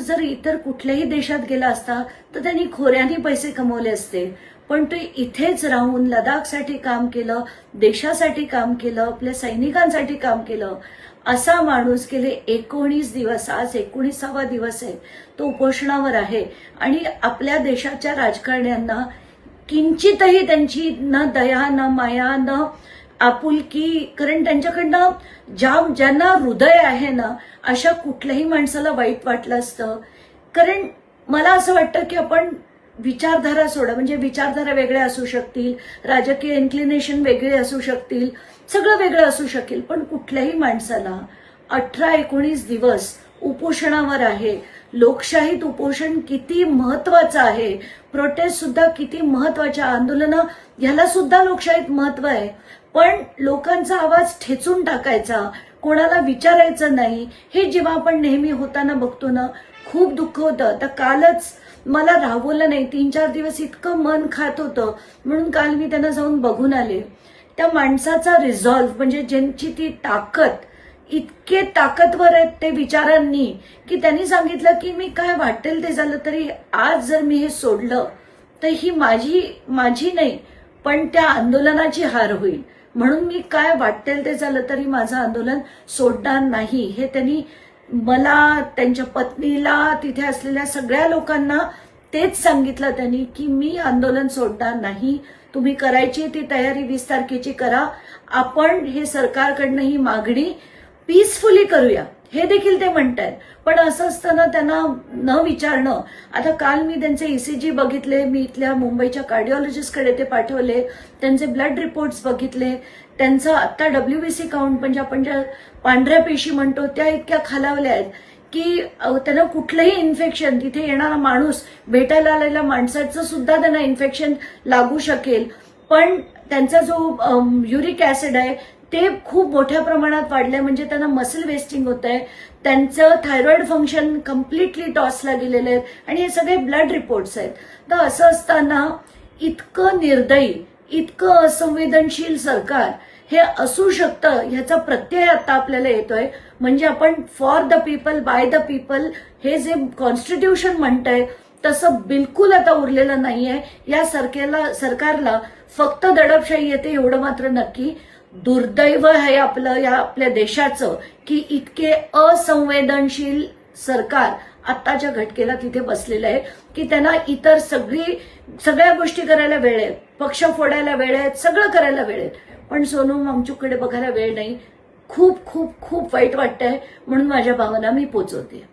माणूस जर इतर कुठल्याही देशात गेला असता तर त्यांनी खोऱ्याने पैसे कमवले असते, पण तो इथेच राहून लडाखसाठी काम केलं, देशासाठी काम केलं, आपल्या सैनिकांसाठी काम केलं. असा माणूस गेले 19 दिवस, आज 19वा दिवस आहे, तो उपोषणावर आहे. आणि आपल्या देशाच्या राजकारण्यांना किंचितही त्यांची न दया, न माया, न आपुलकी, कारण त्यांच्याकडनं ज्यांना हृदय आहे ना, अशा कुठल्याही माणसाला वाईट वाटलं असतं. कारण मला असं वाटतं की आपण विचारधारा सोडा, म्हणजे विचारधारा वेगळ्या असू शकतील, राजकीय इन्क्लिनेशन वेगळे असू शकतील, सगळं वेगळं असू शकेल, पण कुठल्याही माणसाला 18-19 दिवस उपोषणावर आहे. लोकशाहीत उपोषण किती महत्वाचं आहे, प्रोटेस्ट सुद्धा किती महत्वाच्या, आंदोलनं ह्याला सुद्धा लोकशाहीत महत्व आहे. पण लोकांचा आवाज ठेचून टाकायचा, कोणाला विचारायचं नाही, हे जेव्हा आपण नेहमी होताना बघतो ना, खूप दुःख होतं. तर कालच मला राहवलं नाही, 3-4 दिवस इतकं मन खात होतं, म्हणून काल मी त्यांना जाऊन बघून आले. त्या माणसाचा रिझॉल्व्ह, म्हणजे ज्यांची ती ताकद, इतके ताकदवर आहेत ते विचारांनी, की त्यांनी सांगितलं की मी काय वाटेल ते झालं तरी आज जर मी हे सोडलं तर ही माझी नाही, पण त्या आंदोलनाची हार होईल. म्हणून मी काय वाटेल ते झालं तरी माझं आंदोलन सोडणार नाही, हे त्यांनी मला, त्यांच्या पत्नीला, तिथे असलेल्या सगळ्या लोकांना तेच सांगितलं त्यांनी, की मी आंदोलन सोडणार नाही. तुम्ही करायची ती तयारी 20 तारखेची करा. आपण हे सरकारकडनं ही मागणी पीसफुली करूया, हे देखील ते म्हणतायत. पण असं असताना त्यांना न विचारणं. आता काल मी त्यांचे ECG बघितले, मी इथल्या मुंबईच्या कार्डिओलॉजिस्टकडे ते पाठवले, त्यांचे ब्लड रिपोर्ट्स बघितले, त्यांचं आता WBC काउंट, म्हणजे आपण ज्या पांढऱ्या पेशी म्हणतो त्या इतक्या खालावल्या आहेत की त्यांना कुठलंही इन्फेक्शन, तिथे येणारा माणूस, भेटायला आलेल्या माणसाचं सुद्धा त्यांना इन्फेक्शन लागू शकेल. पण त्यांचा जो युरिक ऍसिड आहे ते खूप मोठ्या प्रमाणात वाढलंय, म्हणजे त्यांना मसल वेस्टिंग होत आहे, त्यांचं थायरॉइड फंक्शन कम्प्लिटली टॉसला गेलेलं आहे, आणि हे सगळे ब्लड रिपोर्ट्स आहेत. तर असं असताना इतकं निर्दयी, इतकं असंवेदनशील सरकार हे असू शकतं, ह्याचा प्रत्यय आता आपल्याला येतोय. म्हणजे आपण for the people, by the people, हे जे कॉन्स्टिट्यूशन म्हणतंय तसं बिलकुल आता उरलेलं नाहीये. या सरकारला फक्त दडपशाही येते, एवढं मात्र नक्की. दुर्दैव आहे आपलं, या आपल्या देशाचं, की इतके असंवेदनशील सरकार आत्ताच्या घटकेला तिथे बसलेलं आहे, की त्यांना इतर सगळ्या गोष्टी करायला वेळ आहे, पक्ष फोडायला वेळ आहे, सगळं करायला वेळ आहे, पण सोनू वांगचुककडे बघायला वेळ नाही. खूप खूप खूप वाईट वाटतंय, म्हणून माझ्या भावना मी पोचवते.